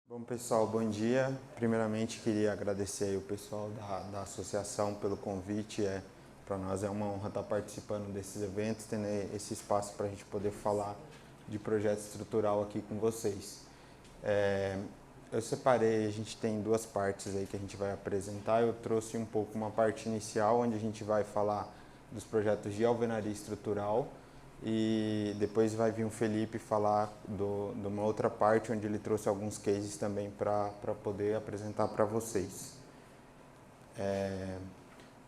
Bom, pessoal, bom dia. Primeiramente, queria agradecer aí o pessoal da associação pelo convite. Para nós é uma honra estar participando desses eventos, tendo esse espaço para a gente poder falar de projeto estrutural aqui com vocês. Eu separei, a gente tem duas partes aí que a gente vai apresentar. Eu trouxe um pouco uma parte inicial, onde a gente vai falar dos projetos de alvenaria estrutural, e depois vai vir o Felipe falar de uma outra parte, onde ele trouxe alguns cases também para poder apresentar para vocês.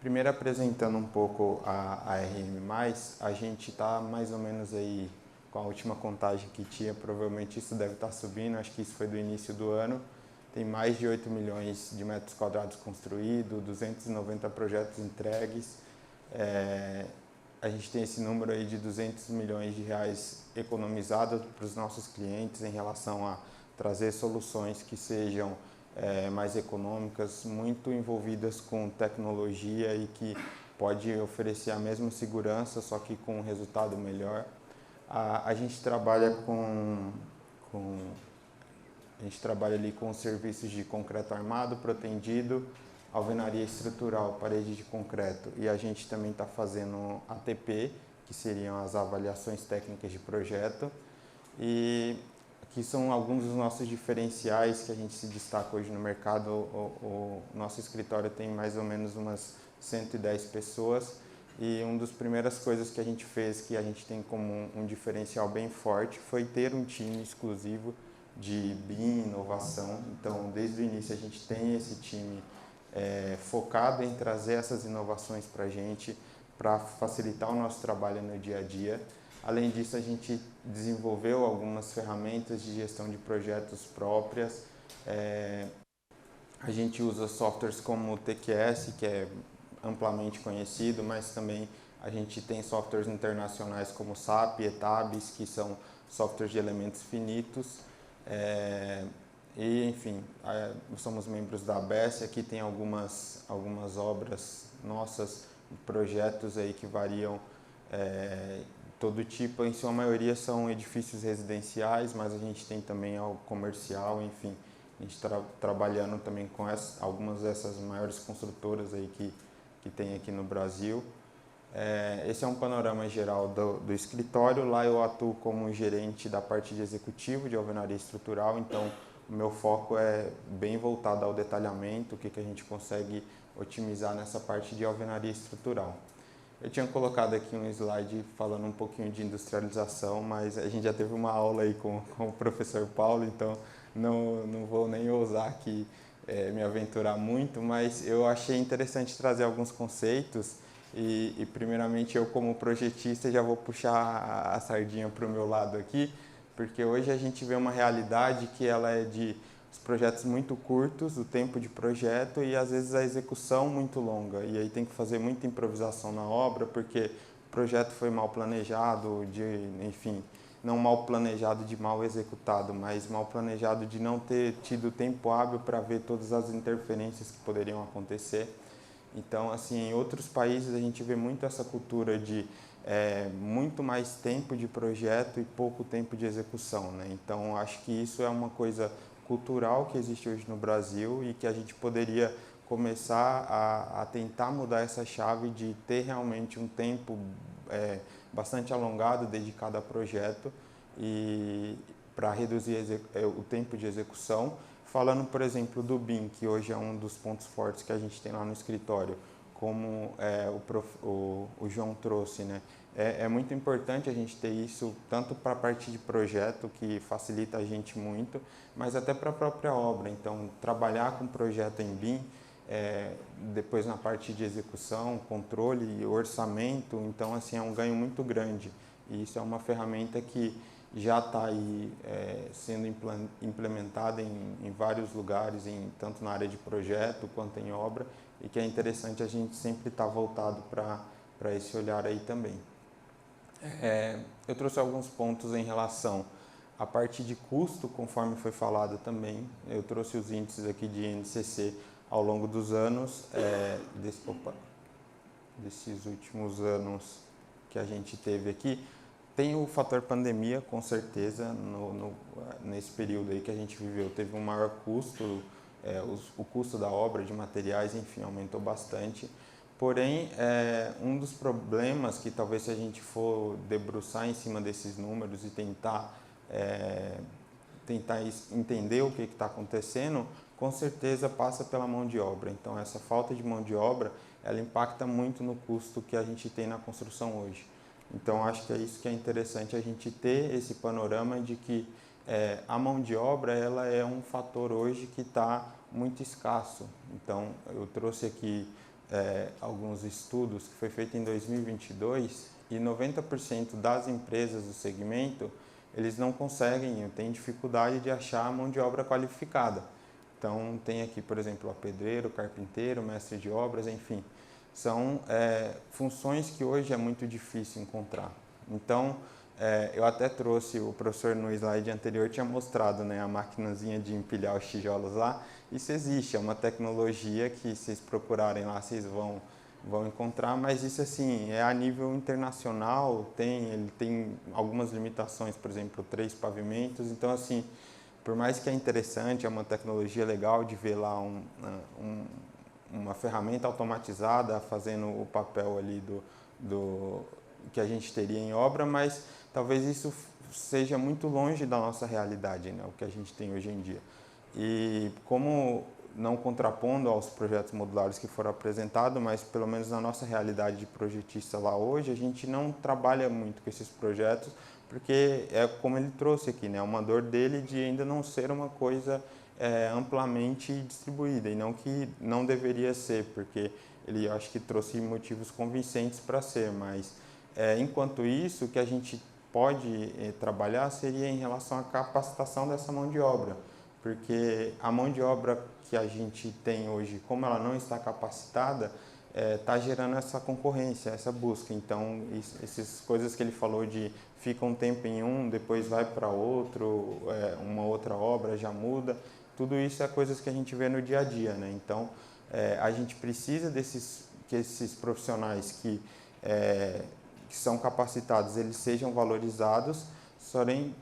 Primeiro, apresentando um pouco a RM+, a gente está mais ou menos aí com a última contagem que tinha, provavelmente isso deve estar subindo, acho que isso foi do início do ano. Tem mais de 8 milhões de metros quadrados construídos, 290 projetos entregues. A gente tem esse número aí de 200 milhões de reais economizados para os nossos clientes em relação a trazer soluções que sejam mais econômicas, muito envolvidas com tecnologia e que pode oferecer a mesma segurança, só que com um resultado melhor. A gente trabalha a gente trabalha ali com serviços de concreto armado, protendido, alvenaria estrutural, parede de concreto, e a gente também está fazendo ATP, que seriam as avaliações técnicas de projeto, e aqui são alguns dos nossos diferenciais que a gente se destaca hoje no mercado. O nosso escritório tem mais ou menos umas 110 pessoas, e uma das primeiras coisas que a gente fez, que a gente tem como um diferencial bem forte, foi ter um time exclusivo de BIM, inovação. Então, desde o início a gente tem esse time focado em trazer essas inovações para a gente, para facilitar o nosso trabalho no dia a dia. Além disso, a gente desenvolveu algumas ferramentas de gestão de projetos próprias. A gente usa softwares como o TQS, que é amplamente conhecido, mas também a gente tem softwares internacionais como SAP, ETABS, que são softwares de elementos finitos. E, enfim, somos membros da ABS. Aqui tem algumas obras nossas, projetos aí que variam todo tipo. Em sua maioria são edifícios residenciais, mas a gente tem também algo comercial, enfim. A gente está trabalhando também com algumas dessas maiores construtoras aí que tem aqui no Brasil. Esse é um panorama geral do escritório. Lá eu atuo como gerente da parte de executivo de alvenaria estrutural, então o meu foco é bem voltado ao detalhamento, o que a gente consegue otimizar nessa parte de alvenaria estrutural. Eu tinha colocado aqui um slide falando um pouquinho de industrialização, mas a gente já teve uma aula aí com o professor Paulo, então não vou nem ousar aqui me aventurar muito, mas eu achei interessante trazer alguns conceitos e primeiramente eu, como projetista, já vou puxar a sardinha para o meu lado aqui, porque hoje a gente vê uma realidade que ela é de os projetos muito curtos, o tempo de projeto, e às vezes a execução muito longa, e aí tem que fazer muita improvisação na obra, porque o projeto foi mal planejado, enfim, não mal planejado de mal executado, mas mal planejado de não ter tido tempo hábil para ver todas as interferências que poderiam acontecer. Então, assim, em outros países a gente vê muito essa cultura de muito mais tempo de projeto e pouco tempo de execução, né? Então, acho que isso é uma coisa cultural que existe hoje no Brasil e que a gente poderia começar a tentar mudar essa chave de ter realmente um tempo bastante alongado dedicado a projeto e para reduzir o tempo de execução. Falando, por exemplo, do BIM, que hoje é um dos pontos fortes que a gente tem lá no escritório, como o João trouxe, né? É muito importante a gente ter isso tanto para a parte de projeto, que facilita a gente muito, mas até para a própria obra. Então, trabalhar com projeto em BIM, depois na parte de execução, controle e orçamento, então assim é um ganho muito grande. E isso é uma ferramenta que já está aí sendo implementada em vários lugares, tanto na área de projeto quanto em obra, e que é interessante a gente sempre estar voltado para esse olhar aí também. Eu trouxe alguns pontos em relação à parte de custo, conforme foi falado também. Eu trouxe os índices aqui de INCC ao longo dos anos, desses últimos anos que a gente teve aqui. Tem o fator pandemia, com certeza, nesse período aí que a gente viveu, teve um maior custo, o custo da obra, de materiais, enfim, aumentou bastante. Porém, um dos problemas que talvez se a gente for debruçar em cima desses números e tentar entender o que está acontecendo, com certeza passa pela mão de obra. Então, essa falta de mão de obra, ela impacta muito no custo que a gente tem na construção hoje. Então, acho que é isso que é interessante, a gente ter esse panorama de que a mão de obra ela é um fator hoje que está muito escasso. Então, eu trouxe aqui alguns estudos que foi feito em 2022 e 90% das empresas do segmento eles não conseguem, têm dificuldade de achar mão de obra qualificada. Então, tem aqui, por exemplo, pedreiro, carpinteiro, mestre de obras, enfim. São funções que hoje é muito difícil encontrar. Então, eu até trouxe, o professor no slide anterior tinha mostrado, né, a maquinazinha de empilhar os tijolos lá. Isso existe, é uma tecnologia que, se vocês procurarem lá, vocês vão encontrar, mas isso assim é a nível internacional, ele tem algumas limitações, por exemplo, 3 pavimentos, então assim, por mais que é interessante, é uma tecnologia legal de ver lá uma ferramenta automatizada fazendo o papel ali do que a gente teria em obra, mas talvez isso seja muito longe da nossa realidade, né, o que a gente tem hoje em dia. E como não contrapondo aos projetos modulares que foram apresentados, mas pelo menos na nossa realidade de projetista lá hoje, a gente não trabalha muito com esses projetos, porque é como ele trouxe aqui, né, uma dor dele de ainda não ser uma coisa amplamente distribuída, e não que não deveria ser, porque ele acho que trouxe motivos convincentes para ser, mas enquanto isso, o que a gente pode trabalhar seria em relação à capacitação dessa mão de obra, porque a mão de obra que a gente tem hoje, como ela não está capacitada, está gerando essa concorrência, essa busca. Então, essas coisas que ele falou de fica um tempo em um, depois vai para outro, uma outra obra já muda, tudo isso é coisas que a gente vê no dia a dia, né? Então, a gente precisa que esses profissionais que são capacitados, eles sejam valorizados. Porém,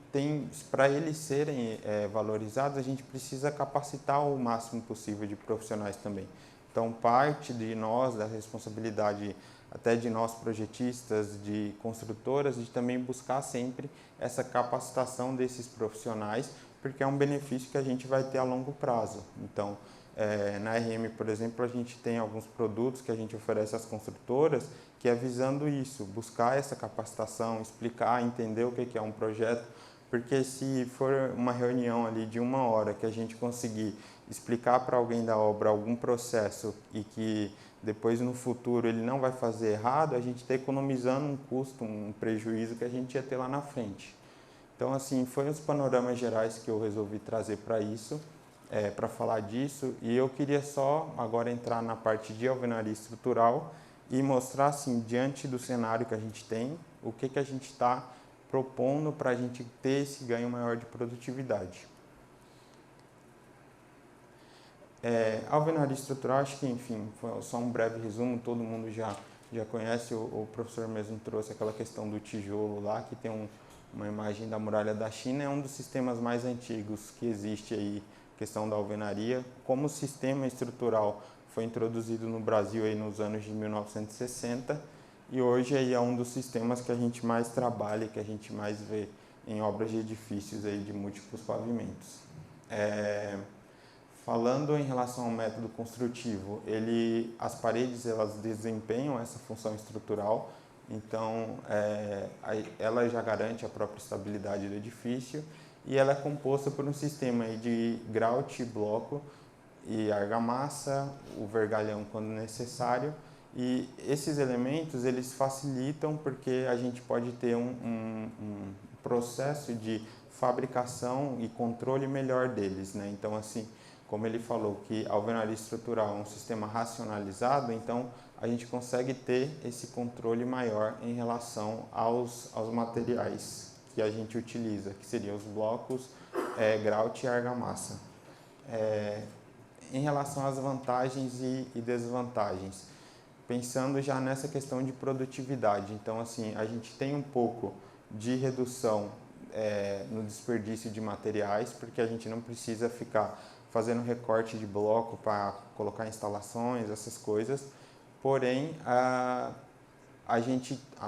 para eles serem valorizados, a gente precisa capacitar o máximo possível de profissionais também. Então, parte de nós, da responsabilidade até de nós projetistas, de construtoras, de também buscar sempre essa capacitação desses profissionais, porque é um benefício que a gente vai ter a longo prazo. Então, na RM, por exemplo, a gente tem alguns produtos que a gente oferece às construtoras que é visando isso, buscar essa capacitação, explicar, entender o que é um projeto, porque se for uma reunião ali de 1 hora que a gente conseguir explicar para alguém da obra algum processo e que depois no futuro ele não vai fazer errado, a gente está economizando um custo, um prejuízo que a gente ia ter lá na frente. Então, assim, foram os panoramas gerais que eu resolvi trazer para isso, para falar disso, e eu queria só agora entrar na parte de alvenaria estrutural e mostrar, assim, diante do cenário que a gente tem, o que a gente está propondo para a gente ter esse ganho maior de produtividade. Alvenaria estrutural, acho que, enfim, foi só um breve resumo, todo mundo já conhece, o professor mesmo trouxe aquela questão do tijolo lá, que tem uma imagem da muralha da China, é um dos sistemas mais antigos que existe aí, questão da alvenaria. Como sistema estrutural foi introduzido no Brasil aí nos anos de 1960 e hoje aí é um dos sistemas que a gente mais trabalha, que a gente mais vê em obras de edifícios aí de múltiplos pavimentos. Falando em relação ao método construtivo, as paredes elas desempenham essa função estrutural, então ela já garante a própria estabilidade do edifício e ela é composta por um sistema aí de grout, bloco e argamassa, o vergalhão quando necessário, e esses elementos eles facilitam porque a gente pode ter um processo de fabricação e controle melhor deles, né? Então, assim, como ele falou que a alvenaria estrutural é um sistema racionalizado, então a gente consegue ter esse controle maior em relação aos materiais que a gente utiliza, que seriam os blocos, grout e argamassa. Em relação às vantagens e desvantagens, pensando já nessa questão de produtividade, então assim, a gente tem um pouco de redução no desperdício de materiais, porque a gente não precisa ficar fazendo recorte de bloco para colocar instalações, essas coisas. Porém,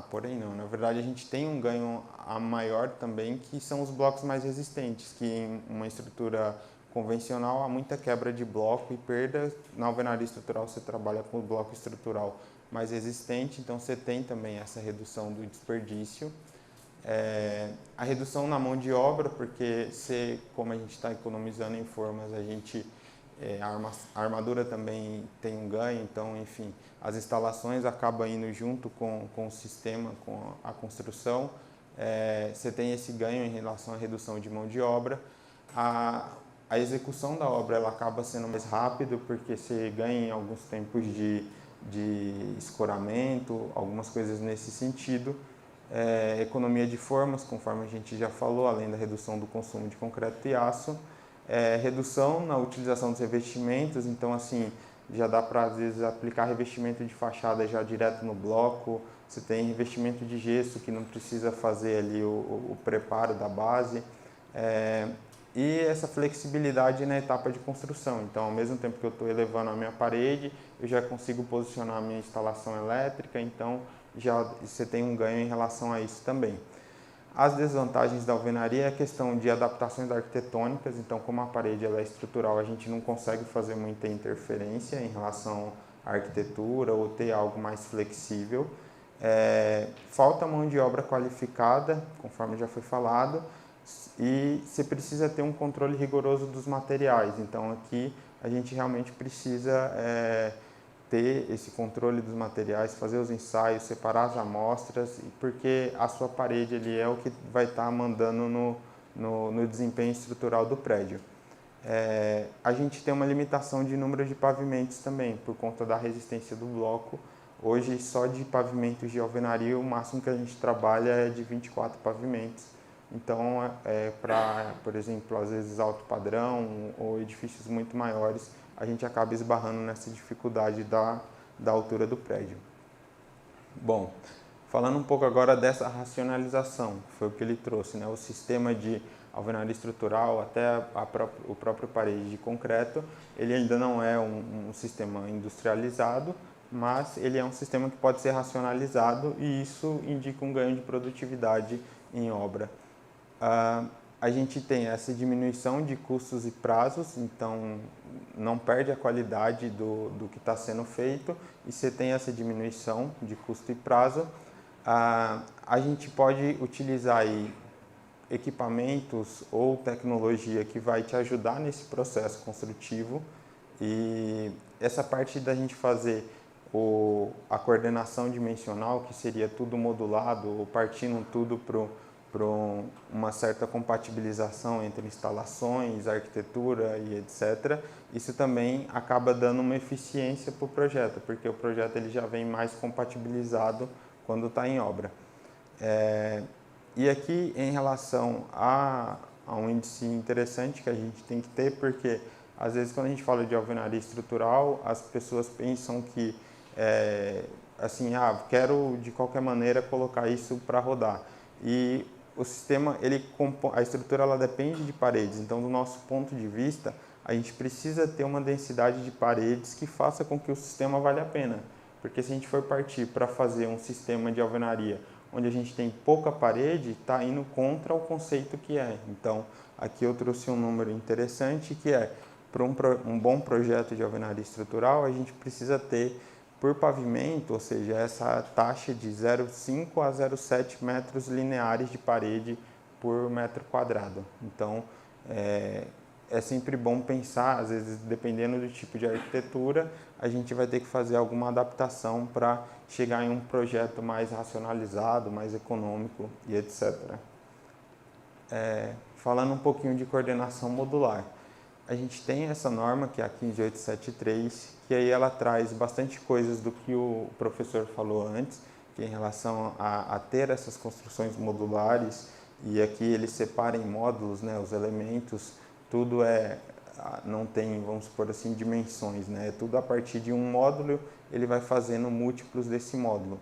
porém não, na verdade a gente tem um ganho a maior também, que são os blocos mais resistentes, que em uma estrutura convencional há muita quebra de bloco e perda. Na alvenaria estrutural você trabalha com o bloco estrutural mais resistente, então você tem também essa redução do desperdício. A redução na mão de obra, porque como a gente está economizando em formas, a armadura também tem um ganho, então, enfim, as instalações acabam indo junto com o sistema, com a construção. Você tem esse ganho em relação à redução de mão de obra. A execução da obra ela acaba sendo mais rápido, porque você ganha em alguns tempos de escoramento, algumas coisas nesse sentido. Economia de formas, conforme a gente já falou, além da redução do consumo de concreto e aço. Redução na utilização dos revestimentos, então assim, já dá para às vezes aplicar revestimento de fachada já direto no bloco. Você tem revestimento de gesso que não precisa fazer ali o preparo da base. E essa flexibilidade na etapa de construção. Então, ao mesmo tempo que eu estou elevando a minha parede, eu já consigo posicionar a minha instalação elétrica, então já você tem um ganho em relação a isso também. As desvantagens da alvenaria é a questão de adaptações arquitetônicas, então como a parede ela é estrutural, a gente não consegue fazer muita interferência em relação à arquitetura ou ter algo mais flexível. Falta mão de obra qualificada, conforme já foi falado, e você precisa ter um controle rigoroso dos materiais. Então aqui a gente realmente precisa ter esse controle dos materiais, fazer os ensaios, separar as amostras, porque a sua parede ali é o que vai estar mandando no desempenho estrutural do prédio. A gente tem uma limitação de número de pavimentos também, por conta da resistência do bloco. Hoje, só de pavimentos de alvenaria, o máximo que a gente trabalha é de 24 pavimentos. Então, para, por exemplo, às vezes alto padrão ou edifícios muito maiores, a gente acaba esbarrando nessa dificuldade da altura do prédio. Bom, falando um pouco agora dessa racionalização, que foi o que ele trouxe, né? O sistema de alvenaria estrutural até o próprio parede de concreto, ele ainda não é um sistema industrializado, mas ele é um sistema que pode ser racionalizado e isso indica um ganho de produtividade em obra. A gente tem essa diminuição de custos e prazos, então não perde a qualidade do que está sendo feito e você tem essa diminuição de custo e prazo. A gente pode utilizar aí equipamentos ou tecnologia que vai te ajudar nesse processo construtivo, e essa parte da gente fazer a coordenação dimensional, que seria tudo modulado ou partindo tudo para uma certa compatibilização entre instalações, arquitetura e etc. Isso também acaba dando uma eficiência para o projeto, porque o projeto ele já vem mais compatibilizado quando está em obra. E aqui, em relação a um índice interessante que a gente tem que ter, porque às vezes quando a gente fala de alvenaria estrutural, as pessoas pensam que, quero de qualquer maneira colocar isso para rodar. E o sistema, a estrutura ela depende de paredes, então do nosso ponto de vista, a gente precisa ter uma densidade de paredes que faça com que o sistema valha a pena. Porque se a gente for partir para fazer um sistema de alvenaria onde a gente tem pouca parede, está indo contra o conceito que é. Então, aqui eu trouxe um número interessante que para um bom projeto de alvenaria estrutural, a gente precisa ter por pavimento, ou seja, essa taxa de 0,5 a 0,7 metros lineares de parede por metro quadrado. Então, é sempre bom pensar, às vezes, dependendo do tipo de arquitetura, a gente vai ter que fazer alguma adaptação para chegar em um projeto mais racionalizado, mais econômico e etc. Falando um pouquinho de coordenação modular. A gente tem essa norma, que é a 15873, que aí ela traz bastante coisas do que o professor falou antes, que é em relação a ter essas construções modulares, e aqui ele separa em módulos, né, os elementos, tudo não tem, vamos supor assim, dimensões, né, tudo a partir de um módulo, ele vai fazendo múltiplos desse módulo.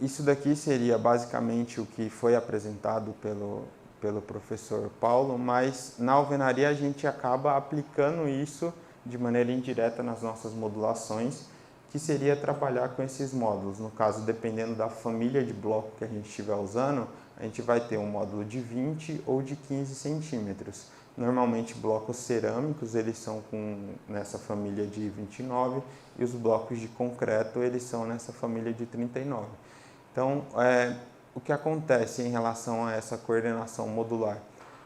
isso daqui seria basicamente o que foi apresentado pelo professor Paulo, mas na alvenaria a gente acaba aplicando isso de maneira indireta nas nossas modulações, que seria trabalhar com esses módulos. No caso, dependendo da família de bloco que a gente estiver usando, a gente vai ter um módulo de 20 ou de 15 centímetros. Normalmente blocos cerâmicos eles são nessa família de 29 e os blocos de concreto eles são nessa família de 39. Então, o que acontece em relação a essa coordenação modular?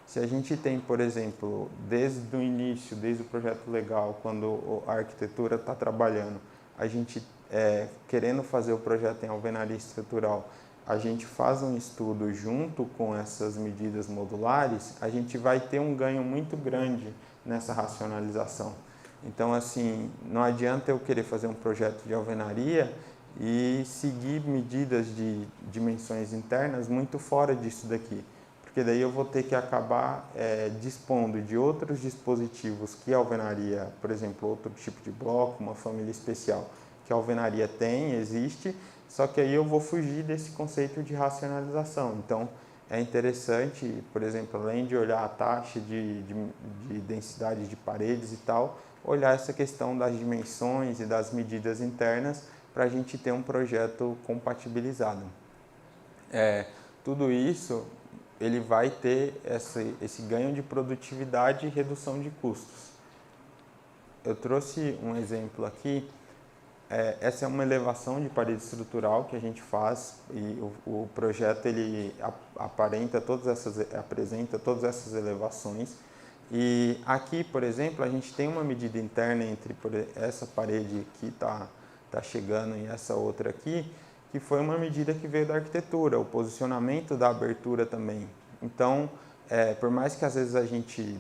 Se a gente tem, por exemplo, desde o início, desde o projeto legal, quando a arquitetura está trabalhando, a gente querendo fazer o projeto em alvenaria estrutural, a gente faz um estudo junto com essas medidas modulares, a gente vai ter um ganho muito grande nessa racionalização. Então, assim, não adianta eu querer fazer um projeto de alvenaria e seguir medidas de dimensões internas muito fora disso daqui, porque daí eu vou ter que acabar dispondo de outros dispositivos que a alvenaria, por exemplo, outro tipo de bloco, uma família especial, que a alvenaria tem, existe, só que aí eu vou fugir desse conceito de racionalização. Então, é interessante, por exemplo, além de olhar a taxa de densidade de paredes e tal, olhar essa questão das dimensões e das medidas internas para a gente ter um projeto compatibilizado. Tudo isso ele vai ter esse ganho de produtividade e redução de custos. Eu trouxe um exemplo aqui. Essa é uma elevação de parede estrutural que a gente faz e o projeto ele apresenta todas essas elevações. E aqui, por exemplo, a gente tem uma medida interna entre essa parede que está chegando e essa outra aqui, que foi uma medida que veio da arquitetura, o posicionamento da abertura também. Então, por mais que às vezes a gente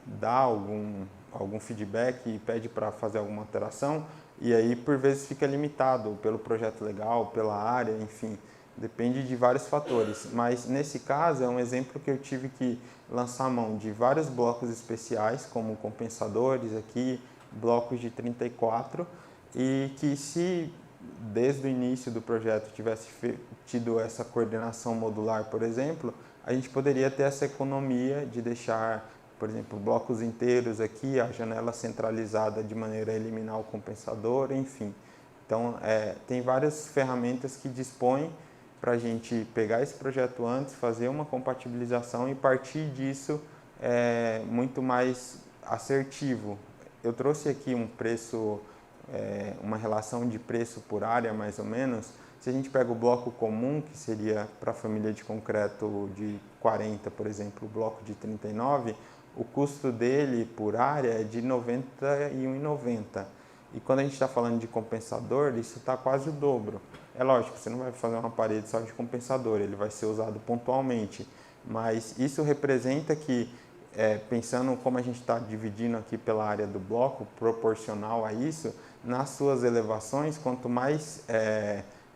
dá algum feedback e pede para fazer alguma alteração, e aí por vezes fica limitado pelo projeto legal, pela área, enfim, depende de vários fatores. Mas nesse caso é um exemplo que eu tive que lançar mão de vários blocos especiais, como compensadores aqui, blocos de 34, e que se desde o início do projeto tivesse tido essa coordenação modular, por exemplo, a gente poderia ter essa economia de deixar, por exemplo, blocos inteiros aqui, a janela centralizada de maneira a eliminar o compensador, enfim. Então, tem várias ferramentas que dispõem para a gente pegar esse projeto antes, fazer uma compatibilização e partir disso muito mais assertivo. Eu trouxe aqui um preço, uma relação de preço por área, mais ou menos. Se a gente pega o bloco comum, que seria para a família de concreto de 40, por exemplo, o bloco de 39, o custo dele por área é de R$ 91,90. E quando a gente está falando de compensador, isso está quase o dobro. É lógico, você não vai fazer uma parede só de compensador, ele vai ser usado pontualmente. Mas isso representa que, pensando como a gente está dividindo aqui pela área do bloco, proporcional a isso, nas suas elevações, quanto mais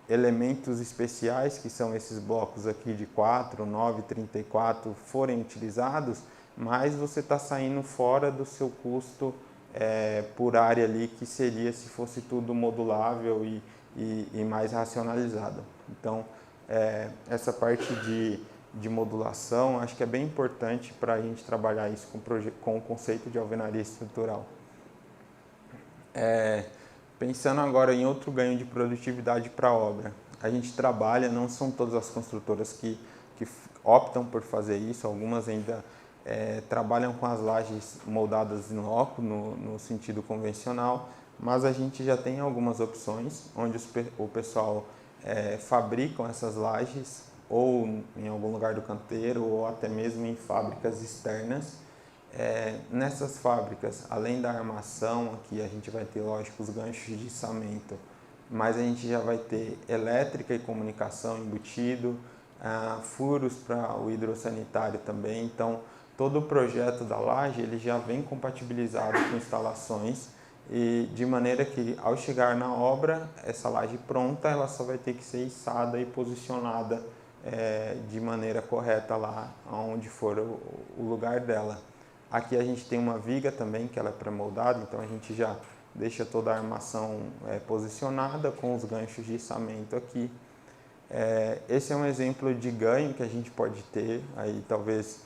elementos especiais, que são esses blocos aqui de 4, 9, 34, forem utilizados, mais você está saindo fora do seu custo por área ali, que seria se fosse tudo modulável e mais racionalizado. Então, essa parte de modulação, acho que é bem importante para a gente trabalhar isso com o conceito de alvenaria estrutural. Pensando agora em outro ganho de produtividade para a obra, a gente trabalha, não são todas as construtoras que optam por fazer isso, algumas ainda trabalham com as lajes moldadas in loco, no sentido convencional, mas a gente já tem algumas opções onde o pessoal fabricam essas lajes ou em algum lugar do canteiro ou até mesmo em fábricas externas. Nessas fábricas, além da armação, aqui a gente vai ter, lógico, os ganchos de içamento, mas a gente já vai ter elétrica e comunicação embutido, furos para o hidrossanitário também. Então, todo o projeto da laje ele já vem compatibilizado com instalações e de maneira que, ao chegar na obra, essa laje pronta, ela só vai ter que ser içada e posicionada de maneira correta lá onde for o lugar dela. Aqui a gente tem uma viga também, que ela é pré-moldada, então a gente já deixa toda a armação posicionada com os ganchos de içamento aqui. Esse é um exemplo de ganho que a gente pode ter, aí talvez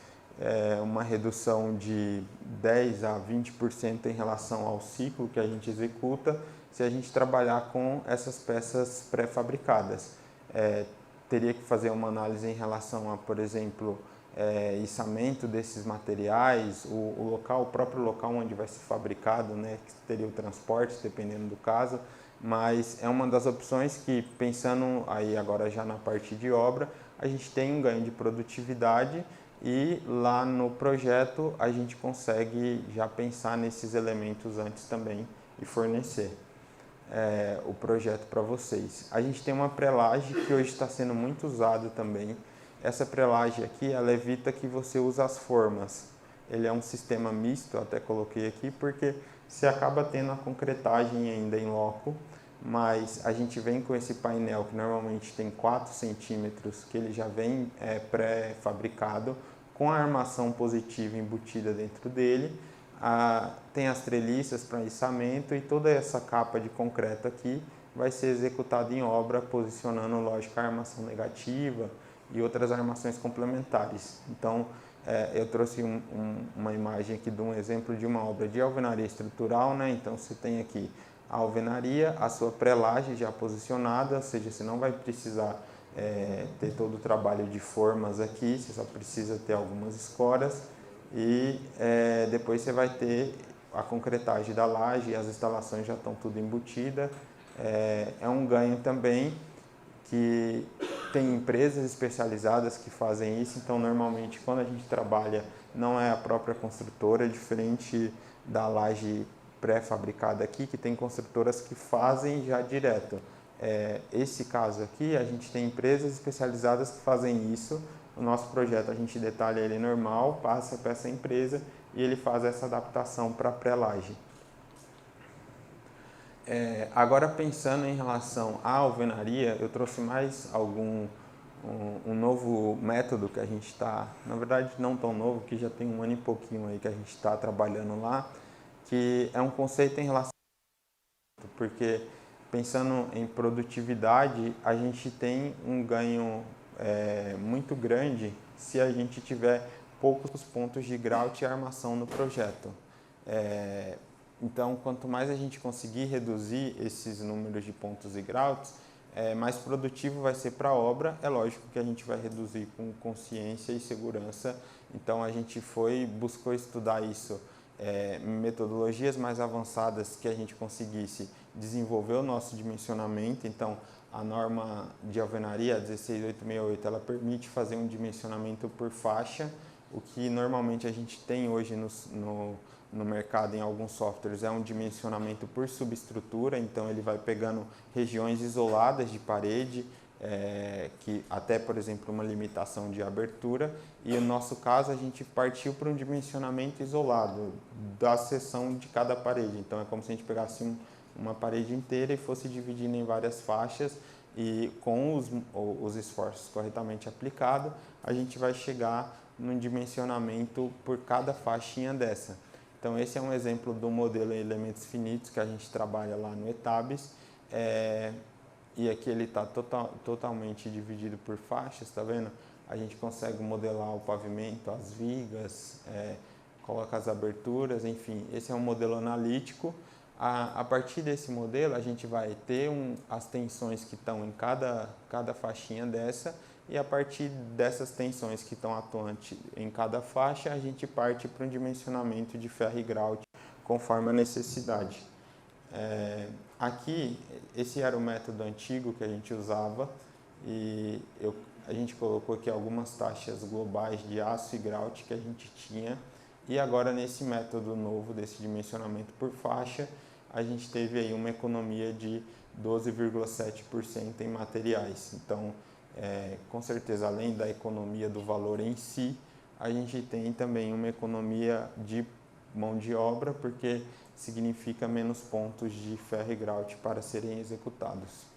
uma redução de 10 a 20% em relação ao ciclo que a gente executa, se a gente trabalhar com essas peças pré-fabricadas. Teria que fazer uma análise em relação a, por exemplo, içamento desses materiais, o próprio local onde vai ser fabricado, né, que teria o transporte, dependendo do caso, mas é uma das opções que, pensando aí agora já na parte de obra, a gente tem um ganho de produtividade e lá no projeto a gente consegue já pensar nesses elementos antes também e fornecer o projeto para vocês. A gente tem uma pré-laje que hoje está sendo muito usada também. Essa pré-laje aqui, ela evita que você use as formas. Ele é um sistema misto, eu até coloquei aqui, porque você acaba tendo a concretagem ainda em loco, mas a gente vem com esse painel que normalmente tem 4 centímetros, que ele já vem pré-fabricado, com a armação positiva embutida dentro dele. Tem as treliças para içamento e toda essa capa de concreto aqui vai ser executada em obra, posicionando, lógico, a armação negativa e outras armações complementares. Então, eu trouxe uma imagem aqui de um exemplo de uma obra de alvenaria estrutural, né? Então, você tem aqui a alvenaria, a sua pré-laje já posicionada, ou seja, você não vai precisar ter todo o trabalho de formas aqui, você só precisa ter algumas escoras e depois você vai ter a concretagem da laje, as instalações já estão tudo embutidas. É um ganho também que tem empresas especializadas que fazem isso, então normalmente quando a gente trabalha não é a própria construtora, diferente da laje pré-fabricada aqui, que tem construtoras que fazem já direto. Esse caso aqui, a gente tem empresas especializadas que fazem isso. O nosso projeto a gente detalha ele normal, passa para essa empresa e ele faz essa adaptação para a pré-laje. Agora pensando em relação à alvenaria, eu trouxe mais um novo método que a gente está, na verdade não tão novo, que já tem um ano e pouquinho aí que a gente está trabalhando lá, que é um conceito em relação, porque pensando em produtividade, a gente tem um ganho muito grande se a gente tiver poucos pontos de grout e armação no projeto. Então, quanto mais a gente conseguir reduzir esses números de pontos e grouts, mais produtivo vai ser para a obra. É lógico que a gente vai reduzir com consciência e segurança. Então, a gente buscou estudar isso, metodologias mais avançadas que a gente conseguisse desenvolver o nosso dimensionamento. Então, a norma de alvenaria 16868, ela permite fazer um dimensionamento por faixa, o que normalmente a gente tem hoje no mercado em alguns softwares é um dimensionamento por subestrutura, então ele vai pegando regiões isoladas de parede, que até, por exemplo, uma limitação de abertura, e no nosso caso a gente partiu para um dimensionamento isolado da seção de cada parede. Então é como se a gente pegasse uma parede inteira e fosse dividindo em várias faixas, e com os esforços corretamente aplicados, a gente vai chegar num dimensionamento por cada faixinha dessa. Então esse é um exemplo do modelo em elementos finitos que a gente trabalha lá no Etabis, e aqui ele está totalmente dividido por faixas, tá vendo? A gente consegue modelar o pavimento, as vigas, coloca as aberturas, enfim, esse é um modelo analítico. A partir desse modelo a gente vai ter as tensões que estão em cada faixinha dessa, e a partir dessas tensões que estão atuantes em cada faixa, a gente parte para um dimensionamento de ferro e grout conforme a necessidade. Aqui, esse era o método antigo que a gente usava, e a gente colocou aqui algumas taxas globais de aço e grout que a gente tinha, e agora nesse método novo desse dimensionamento por faixa, a gente teve aí uma economia de 12,7% em materiais. Então, com certeza, além da economia do valor em si, a gente tem também uma economia de mão de obra, porque significa menos pontos de ferro e grout para serem executados.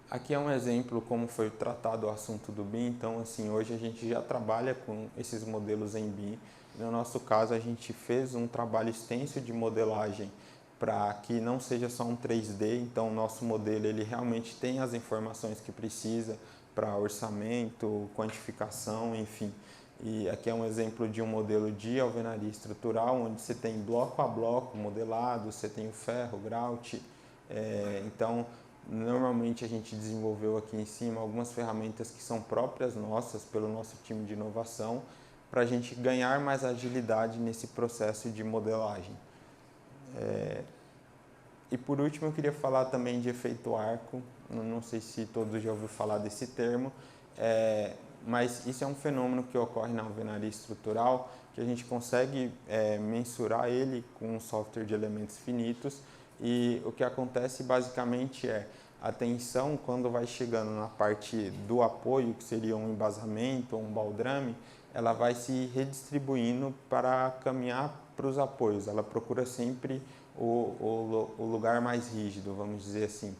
Aqui é um exemplo como foi tratado o assunto do BIM. Então, assim, hoje a gente já trabalha com esses modelos em BIM. No nosso caso, a gente fez um trabalho extenso de modelagem para que não seja só um 3D, então o nosso modelo ele realmente tem as informações que precisa para orçamento, quantificação, enfim. E aqui é um exemplo de um modelo de alvenaria estrutural, onde você tem bloco a bloco modelado, você tem o ferro, grout. Então, normalmente a gente desenvolveu aqui em cima algumas ferramentas que são próprias nossas, pelo nosso time de inovação, para a gente ganhar mais agilidade nesse processo de modelagem. E por último eu queria falar também de efeito arco, não sei se todos já ouviram falar desse termo, mas isso é um fenômeno que ocorre na alvenaria estrutural, que a gente consegue mensurar ele com um software de elementos finitos, e o que acontece basicamente é a tensão, quando vai chegando na parte do apoio, que seria um embasamento ou um baldrame, ela vai se redistribuindo para caminhar para os apoios, ela procura sempre o lugar mais rígido, vamos dizer assim.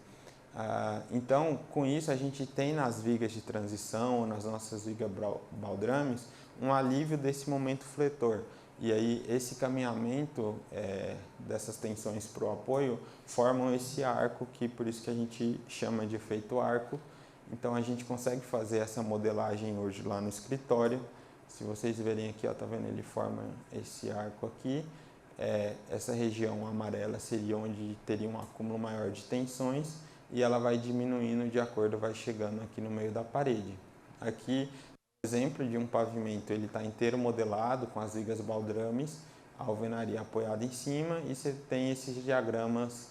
Então, com isso, a gente tem nas vigas de transição, nas nossas vigas baldrames, um alívio desse momento fletor. E aí, esse caminhamento dessas tensões para o apoio formam esse arco, que por isso que a gente chama de efeito arco. Então, a gente consegue fazer essa modelagem hoje lá no escritório. Se vocês verem aqui, ó, tá vendo? Ele forma esse arco aqui. Essa região amarela seria onde teria um acúmulo maior de tensões e ela vai diminuindo de acordo, vai chegando aqui no meio da parede. Aqui, exemplo de um pavimento, ele está inteiro modelado com as vigas baldrames, a alvenaria apoiada em cima e você tem esses diagramas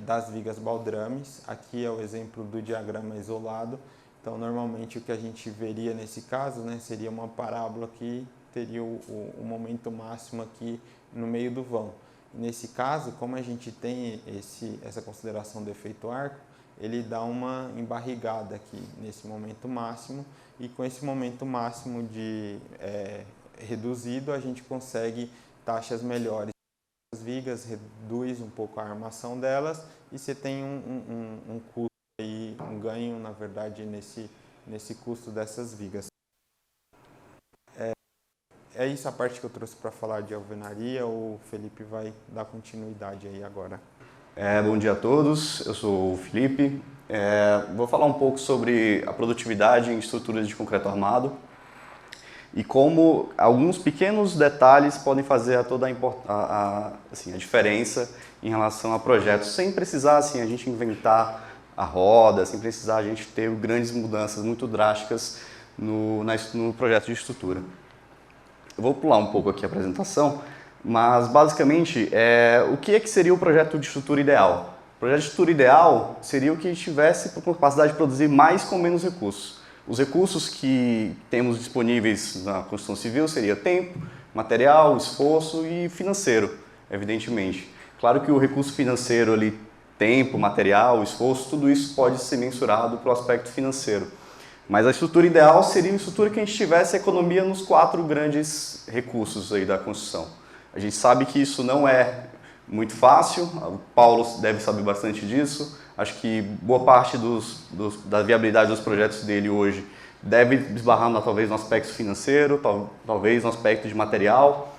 das vigas baldrames. Aqui é o exemplo do diagrama isolado. Então, normalmente o que a gente veria nesse caso, né, seria uma parábola que teria o momento máximo aqui no meio do vão. Nesse caso, como a gente tem essa consideração do efeito arco, ele dá uma embarrigada aqui nesse momento máximo, e com esse momento máximo reduzido, a gente consegue taxas melhores. As vigas reduz um pouco a armação delas e você tem um custo aí, um ganho, na verdade, nesse custo dessas vigas. É isso a parte que eu trouxe para falar de alvenaria. O Felipe vai dar continuidade aí agora. Bom dia a todos, eu sou o Felipe. Vou falar um pouco sobre a produtividade em estruturas de concreto armado e como alguns pequenos detalhes podem fazer toda a diferença em relação a projetos, sem precisar a gente inventar a roda, sem precisar a gente ter grandes mudanças muito drásticas no projeto de estrutura. Eu vou pular um pouco aqui a apresentação, mas basicamente, o que seria o projeto de estrutura ideal? O projeto de estrutura ideal seria o que tivesse a capacidade de produzir mais com menos recursos. Os recursos que temos disponíveis na construção civil seria tempo, material, esforço e financeiro, evidentemente. Claro que o recurso financeiro ali, tempo, material, esforço, tudo isso pode ser mensurado pelo aspecto financeiro. Mas a estrutura ideal seria uma estrutura que a gente tivesse economia nos 4 grandes recursos aí da construção. A gente sabe que isso não é muito fácil, o Paulo deve saber bastante disso. Acho que boa parte da viabilidade dos projetos dele hoje deve esbarrar talvez no aspecto financeiro, talvez no aspecto de material.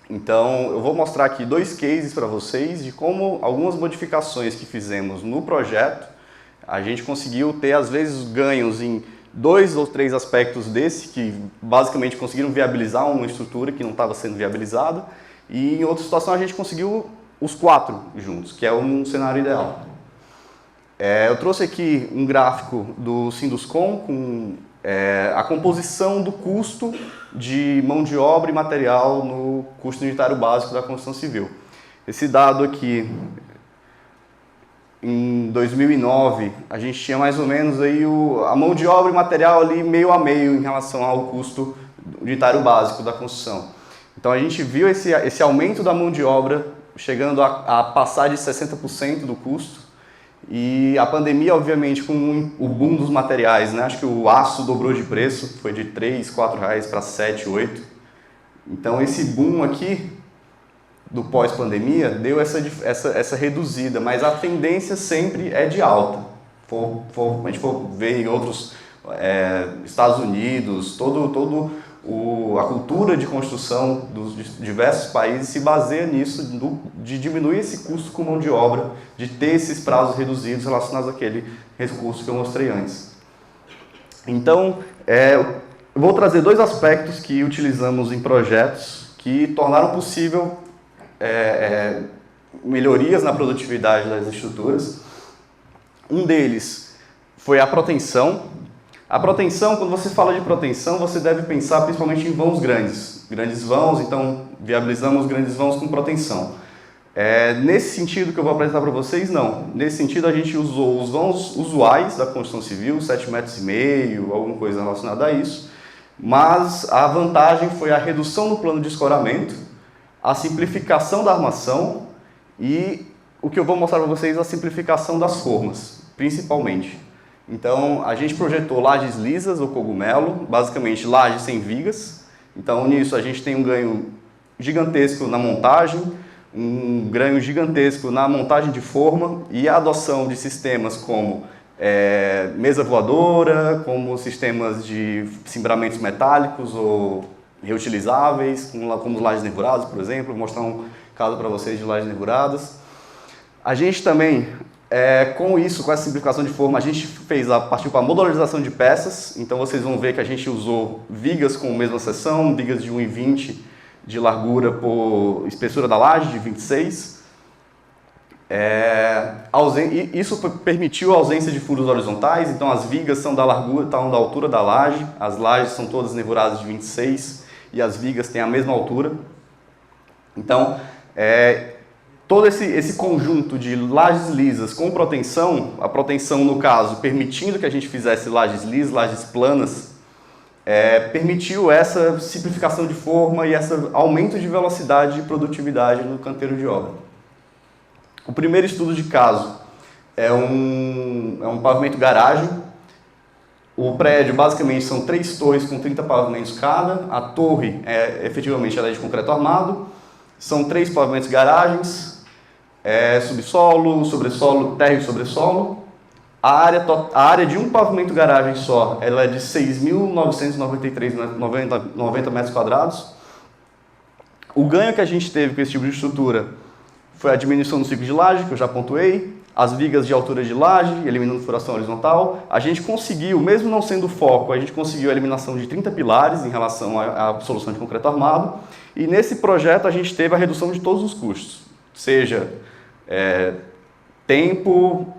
Então, eu vou mostrar aqui 2 cases para vocês de como algumas modificações que fizemos no projeto, a gente conseguiu ter, às vezes, ganhos em 2 ou 3 aspectos desse, que basicamente conseguiram viabilizar uma estrutura que não estava sendo viabilizada, e em outra situação a gente conseguiu os 4 juntos, que é um cenário ideal. Eu trouxe aqui um gráfico do Sinduscon com a composição do custo de mão de obra e material no custo unitário básico da construção civil. Esse dado aqui, em 2009, a gente tinha mais ou menos aí a mão de obra e material ali meio a meio em relação ao custo unitário básico da construção. Então a gente viu esse aumento da mão de obra chegando a passar de 60% do custo. E a pandemia, obviamente, com o boom dos materiais, né? Acho que o aço dobrou de preço, foi de R$ 3, R$ 4 para 7, 8. Então esse boom aqui do pós-pandemia deu essa reduzida, mas a tendência sempre é de alta. A gente for ver em outros Estados Unidos, todo a cultura de construção dos diversos países se baseia nisso, de diminuir esse custo com mão de obra, de ter esses prazos reduzidos relacionados àquele recurso que eu mostrei antes. Então, eu vou trazer dois aspectos que utilizamos em projetos que tornaram possível melhorias na produtividade das estruturas. Um deles foi a proteção. A proteção, quando você fala de proteção, você deve pensar principalmente em vãos grandes. Grandes vãos, então viabilizamos grandes vãos com proteção. Nesse sentido que eu vou apresentar para vocês, não. Nesse sentido, a gente usou os vãos usuais da construção civil, 7,5 metros, alguma coisa relacionada a isso. Mas a vantagem foi a redução no plano de escoramento, a simplificação da armação e o que eu vou mostrar para vocês, a simplificação das formas, principalmente. Então, a gente projetou lajes lisas ou cogumelo, basicamente lajes sem vigas. Então, nisso a gente tem um ganho gigantesco na montagem, um ganho gigantesco na montagem de forma e a adoção de sistemas como mesa voadora, como sistemas de cimbramentos metálicos ou reutilizáveis, como os lajes nervuradas, por exemplo. Vou mostrar um caso para vocês de lajes nervuradas. A gente também, com isso, com essa simplificação de forma, a gente partiu para a modularização de peças. Então vocês vão ver que a gente usou vigas com a mesma seção, vigas de 1,20 de largura por espessura da laje, de 26. Isso permitiu a ausência de furos horizontais, então as vigas são da largura, estão da altura da laje, as lajes são todas nervuradas de 26 e as vigas têm a mesma altura. Então, todo esse conjunto de lajes lisas com proteção, a proteção no caso permitindo que a gente fizesse lajes lisas, lajes planas, permitiu essa simplificação de forma e esse aumento de velocidade e produtividade no canteiro de obra. O primeiro estudo de caso é um pavimento garagem. O prédio basicamente são 3 torres com 30 pavimentos cada. A torre efetivamente ela é de concreto armado. São 3 pavimentos garagens, subsolo, sobressolo, térreo e sobressolo. A área de um pavimento garagem só ela é de 6.993,90 metros quadrados. O ganho que a gente teve com esse tipo de estrutura foi a diminuição do ciclo de laje, que eu já pontuei, as vigas de altura de laje, eliminando furação horizontal. A gente conseguiu, mesmo não sendo foco, a gente conseguiu a eliminação de 30 pilares em relação à solução de concreto armado. E nesse projeto a gente teve a redução de todos os custos, seja tempo,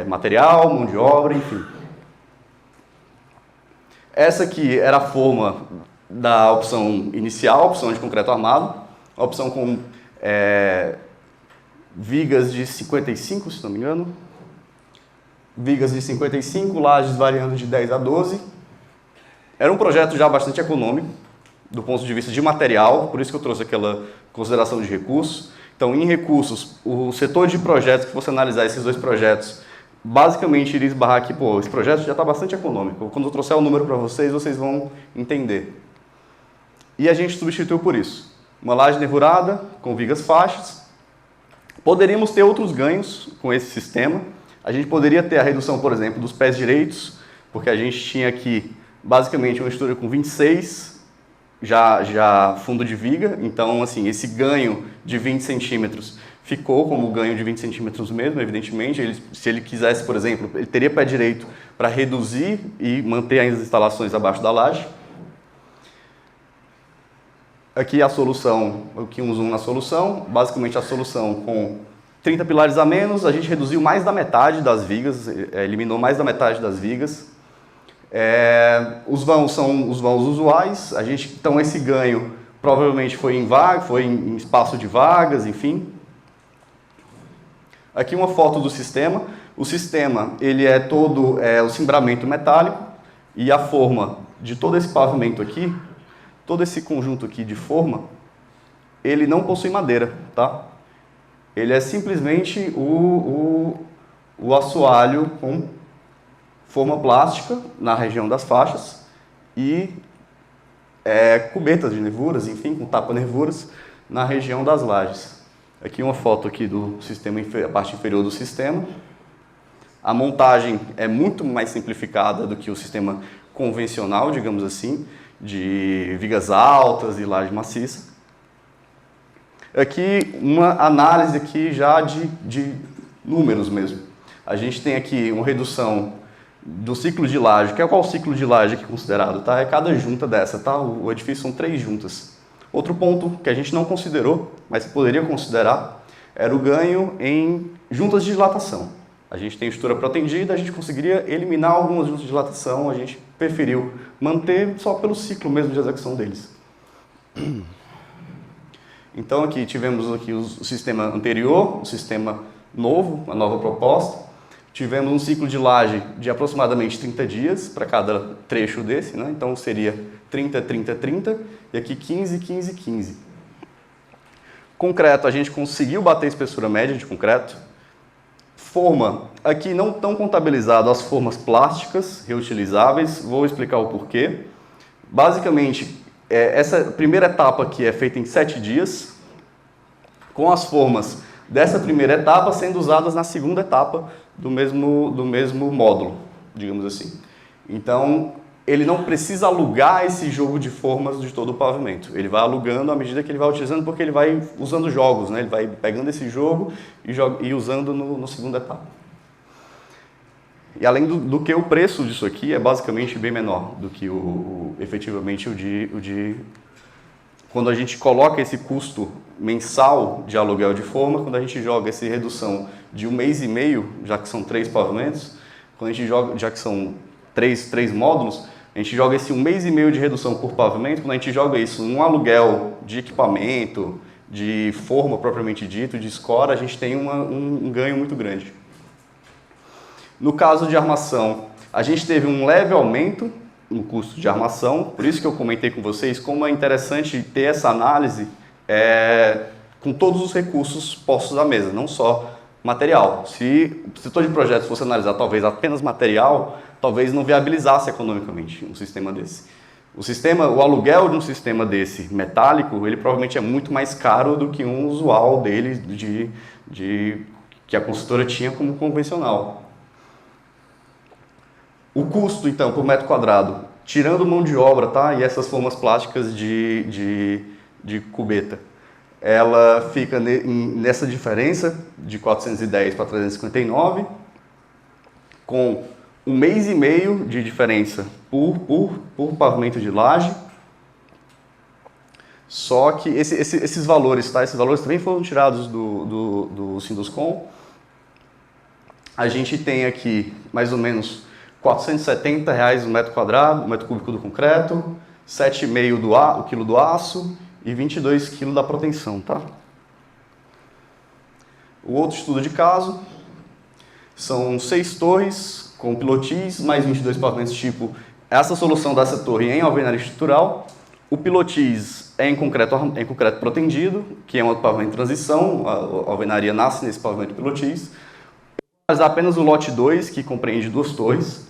material, mão de obra, enfim. Essa aqui era a forma da opção inicial, a opção de concreto armado, a opção com vigas de 55, se não me engano. Vigas de 55, lajes variando de 10 a 12. Era um projeto já bastante econômico, do ponto de vista de material, por isso que eu trouxe aquela consideração de recursos. Então, em recursos, o setor de projetos, que você analisar esses 2 projetos, basicamente iria esbarrar aqui, esse projeto já está bastante econômico. Quando eu trouxer o número para vocês, vocês vão entender. E a gente substituiu por isso. Uma laje nervurada, com vigas faixas. Poderíamos ter outros ganhos com esse sistema. A gente poderia ter a redução, por exemplo, dos pés direitos, porque a gente tinha aqui, basicamente, uma estrutura com 26, já fundo de viga. Então, assim, esse ganho de 20 centímetros ficou como ganho de 20 centímetros mesmo, evidentemente. Se ele quisesse, por exemplo, ele teria pé direito para reduzir e manter as instalações abaixo da laje. Aqui a solução, aqui um zoom na solução, basicamente a solução com 30 pilares a menos, a gente reduziu mais da metade das vigas, eliminou mais da metade das vigas. Os vãos são os vãos usuais, então esse ganho provavelmente foi em espaço de vagas, enfim. Aqui uma foto do sistema. O sistema ele é todo o cimbramento metálico e a forma de todo esse pavimento aqui, todo esse conjunto aqui de forma, ele não possui madeira, tá? Ele é simplesmente o assoalho com forma plástica na região das faixas e cubetas de nervuras, enfim, com tapa-nervuras na região das lajes. Aqui uma foto aqui do sistema, a parte inferior do sistema. A montagem é muito mais simplificada do que o sistema convencional, digamos assim. de vigas altas e laje maciça. Aqui uma análise aqui já de números mesmo. A gente tem aqui uma redução do ciclo de laje, que é qual o ciclo de laje aqui considerado, tá? É cada junta dessa, tá? O edifício são 3 juntas. Outro ponto que a gente não considerou, mas poderia considerar, era o ganho em juntas de dilatação. A gente tem estrutura protendida, a gente conseguiria eliminar algumas juntas de dilatação, a gente preferiu manter só pelo ciclo mesmo de execução deles. Então aqui tivemos aqui o sistema anterior, o sistema novo, a nova proposta. Tivemos um ciclo de laje de aproximadamente 30 dias para cada trecho desse, né? Então seria 30, 30, 30 e aqui 15, 15, 15. Concreto, a gente conseguiu bater a espessura média de concreto. Forma, aqui não estão contabilizadas as formas plásticas reutilizáveis, vou explicar o porquê. Basicamente, essa primeira etapa aqui é feita em 7 dias, com as formas dessa primeira etapa sendo usadas na segunda etapa do mesmo módulo, digamos assim. Então, ele não precisa alugar esse jogo de formas de todo o pavimento. Ele vai alugando à medida que ele vai utilizando, porque ele vai usando jogos, né? Ele vai pegando esse jogo e usando no segunda etapa. E além do que o preço disso aqui é basicamente bem menor do que efetivamente o de quando a gente coloca esse custo mensal de aluguel de forma, quando a gente joga essa redução de 1 mês e meio, já que são 3 pavimentos, quando a gente joga, já que são três módulos, a gente joga esse 1 mês e meio de redução por pavimento, quando a gente joga isso num aluguel de equipamento, de forma propriamente dito, de escora, a gente tem um ganho muito grande. No caso de armação, a gente teve um leve aumento no custo de armação, por isso que eu comentei com vocês como é interessante ter essa análise com todos os recursos postos à mesa, não só material. Se o setor de projetos fosse analisar talvez apenas material, talvez não viabilizasse economicamente um sistema desse. O aluguel de um sistema desse metálico, ele provavelmente é muito mais caro do que um usual dele que a construtora tinha como convencional. O custo, então, por metro quadrado, tirando mão de obra, tá? E essas formas plásticas de cubeta, ela fica nessa diferença de 410 para 359, com 1 mês e meio de diferença por pavimento de laje. Só que esses valores, tá? Esses valores também foram tirados do Sinduscom. A gente tem aqui mais ou menos R$470 o metro quadrado, o metro cúbico do concreto, 7,5 o quilo do aço e 22 kg da proteção, tá? O outro estudo de caso são 6 torres com pilotis, mais 22 pavimentos tipo essa solução dessa torre em alvenaria estrutural. O pilotis é em concreto protendido, que é um pavimento de transição, a alvenaria nasce nesse pavimento pilotis. Mas apenas o lote 2, que compreende 2 torres.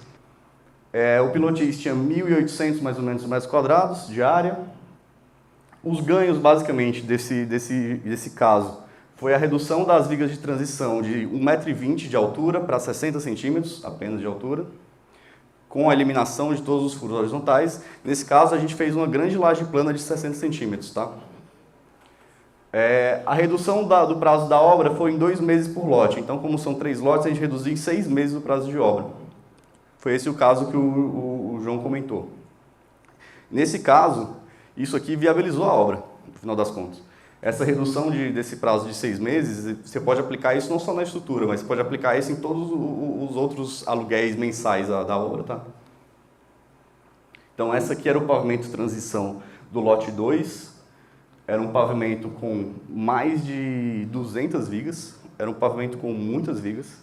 O pilotis tinha 1.800 mais ou menos metros quadrados de área. Os ganhos, basicamente, desse caso foi a redução das vigas de transição de 1,20 m de altura para 60 centímetros apenas de altura, com a eliminação de todos os furos horizontais. Nesse caso, a gente fez uma grande laje plana de 60 centímetros, tá? A redução do prazo da obra foi em 2 meses por lote. Então, como são 3 lotes, a gente reduziu em 6 meses o prazo de obra. Foi esse o caso que o João comentou. Nesse caso, isso aqui viabilizou a obra, no final das contas. Essa redução desse prazo de 6 meses, você pode aplicar isso não só na estrutura, mas você pode aplicar isso em todos os outros aluguéis mensais da obra, tá? Então, essa aqui era o pavimento transição do lote 2. Era um pavimento com mais de 200 vigas. Era um pavimento com muitas vigas.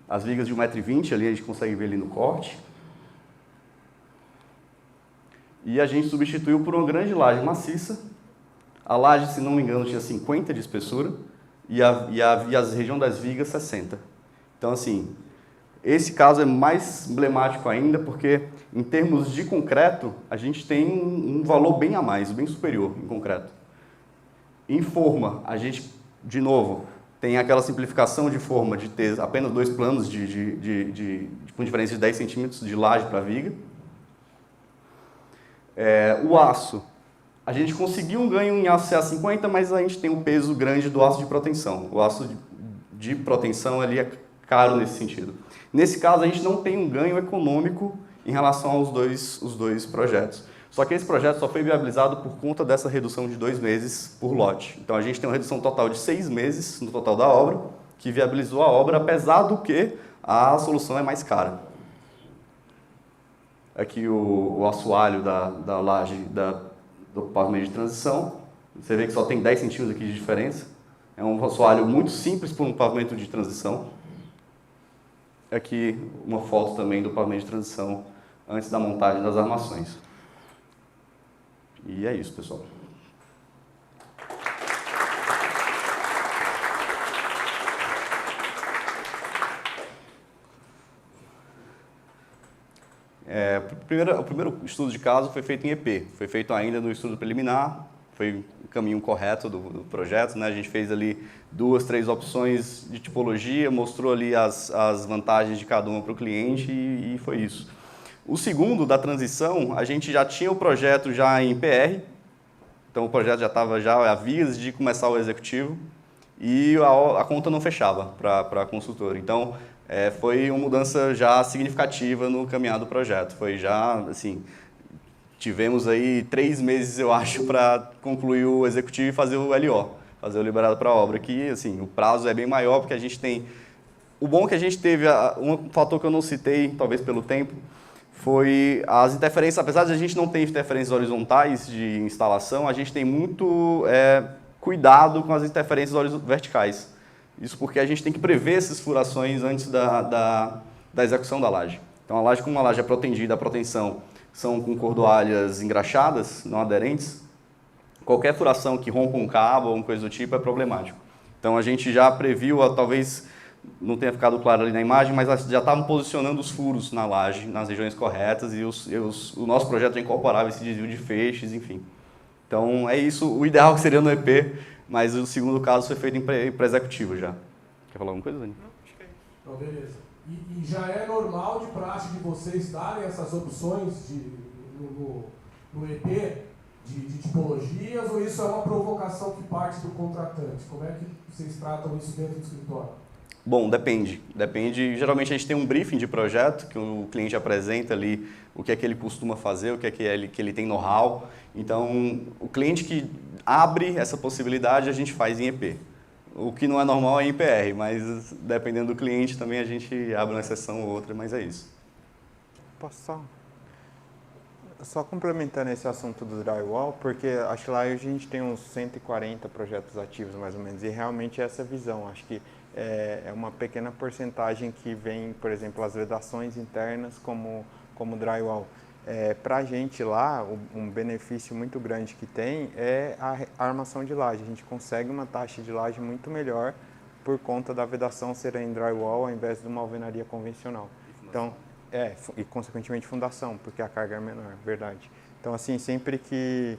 As vigas de 1,20 m ali, a gente consegue ver ali no corte. E a gente substituiu por uma grande laje maciça. A laje, se não me engano, tinha 50 de espessura. E a região das vigas, 60. Então, assim, esse caso é mais emblemático ainda, porque em termos de concreto, a gente tem um valor bem a mais, bem superior em concreto. Em forma, a gente, de novo, tem aquela simplificação de forma de ter apenas 2 planos com diferença de 10 centímetros de laje para viga. O aço. A gente conseguiu um ganho em aço CA50, mas a gente tem um peso grande do aço de proteção. O aço de proteção ali é caro nesse sentido. Nesse caso, a gente não tem um ganho econômico em relação aos os dois projetos. Só que esse projeto só foi viabilizado por conta dessa redução de 2 meses por lote. Então, a gente tem uma redução total de 6 meses no total da obra, que viabilizou a obra, apesar do que a solução é mais cara. Aqui o assoalho da laje do pavimento de transição. Você vê que só tem 10 centímetros aqui de diferença. É um assoalho muito simples para um pavimento de transição. Aqui uma foto também do pavimento de transição antes da montagem das armações. E é isso, pessoal. O primeiro estudo de caso foi feito em EP, foi feito ainda no estudo preliminar, foi o caminho correto do projeto, né? A gente fez ali 2, 3 opções de tipologia, mostrou ali as vantagens de cada uma para o cliente e foi isso. O segundo, da transição, a gente já tinha o projeto já em PR, então o projeto já estava a vias de começar o executivo e a conta não fechava para a consultora. Então, foi uma mudança já significativa no caminhar do projeto. Foi já, assim, tivemos aí 3 meses, eu acho, para concluir o executivo e fazer o LO, fazer o liberado para a obra, que, assim, o prazo é bem maior, porque a gente tem... O bom é que a gente teve, um fator que eu não citei, talvez pelo tempo, foi as interferências, apesar de a gente não ter interferências horizontais de instalação, a gente tem muito cuidado com as interferências verticais. Isso porque a gente tem que prever essas furações antes da execução da laje. Então, a laje, como uma laje é protendida, a proteção são com cordoalhas engraxadas, não aderentes, qualquer furação que rompa um cabo ou uma coisa do tipo é problemático. Então, a gente já previu, talvez não tenha ficado claro ali na imagem, mas já estavam posicionando os furos na laje, nas regiões corretas, e o nosso projeto já incorporava esse desvio de feixes, enfim. Então, é isso. O ideal seria no EP, mas o segundo caso foi feito em pré-executivo já. Quer falar alguma coisa, Dani? Não, acho que é isso. Então, beleza. E já é normal de praxe de vocês darem essas opções no EP de tipologias, ou isso é uma provocação que parte do contratante? Como é que vocês tratam isso dentro do escritório? Bom, depende. Depende. Geralmente a gente tem um briefing de projeto que o cliente apresenta ali o que é que ele costuma fazer, o que é que ele tem know-how. Então, o cliente que abre essa possibilidade a gente faz em EP. O que não é normal é em PR, mas dependendo do cliente também a gente abre uma exceção ou outra, mas é isso. Posso só complementando esse assunto do drywall, porque acho que lá a gente tem uns 140 projetos ativos mais ou menos, e realmente é essa visão. Acho que é uma pequena porcentagem que vem, por exemplo, as vedações internas como drywall. Para a gente lá, um benefício muito grande que tem é a armação de laje. A gente consegue uma taxa de laje muito melhor por conta da vedação ser em drywall ao invés de uma alvenaria convencional. Então, e consequentemente fundação, porque a carga é menor, verdade. Então, assim, sempre que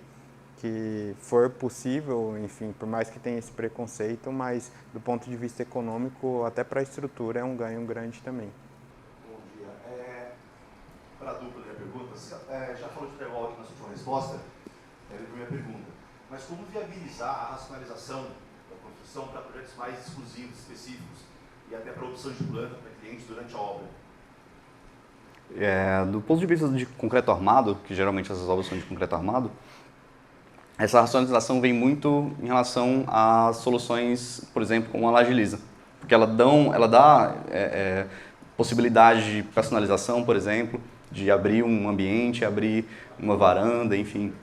for possível, enfim, por mais que tenha esse preconceito, mas do ponto de vista econômico, até para a estrutura é um ganho grande também. Bom dia. Para a dupla da pergunta, você já falou de drywall aqui na sua resposta, é a primeira pergunta, mas como viabilizar a racionalização da construção para projetos mais exclusivos, específicos, e até para opção de planta para clientes durante a obra? Do ponto de vista de concreto armado, que geralmente essas obras são de concreto armado, essa racionalização vem muito em relação a soluções, por exemplo, como a laje lisa, porque ela dá possibilidade de personalização, por exemplo, de abrir um ambiente, abrir uma varanda, enfim.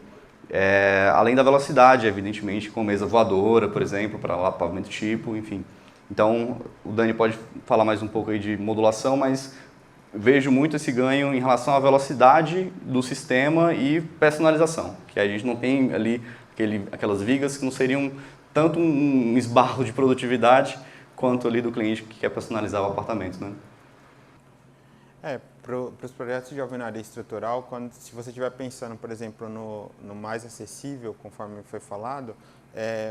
Além da velocidade, evidentemente, com mesa voadora, por exemplo, para pavimento tipo, enfim. Então, o Dani pode falar mais um pouco aí de modulação, mas vejo muito esse ganho em relação à velocidade do sistema e personalização, que a gente não tem ali aquelas vigas que não seriam tanto um esbarro de produtividade quanto ali do cliente que quer personalizar o apartamento, né? Para os projetos de alvenaria estrutural, se você estiver pensando, por exemplo, no mais acessível, conforme foi falado,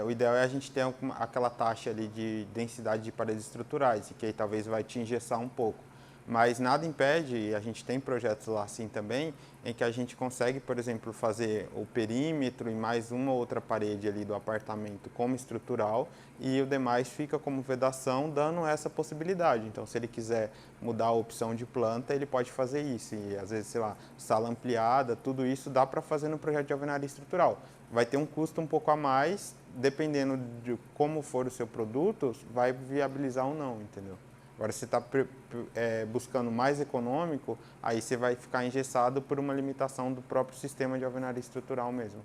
o ideal é a gente ter aquela taxa ali de densidade de paredes estruturais, que aí talvez vai te engessar um pouco. Mas nada impede, e a gente tem projetos lá assim também, em que a gente consegue, por exemplo, fazer o perímetro e mais uma ou outra parede ali do apartamento como estrutural e o demais fica como vedação, dando essa possibilidade. Então, se ele quiser mudar a opção de planta, ele pode fazer isso. E às vezes, sei lá, sala ampliada, tudo isso dá para fazer no projeto de alvenaria estrutural. Vai ter um custo um pouco a mais, dependendo de como for o seu produto, vai viabilizar ou não, entendeu? Agora, se você está buscando mais econômico, aí você vai ficar engessado por uma limitação do próprio sistema de alvenaria estrutural mesmo.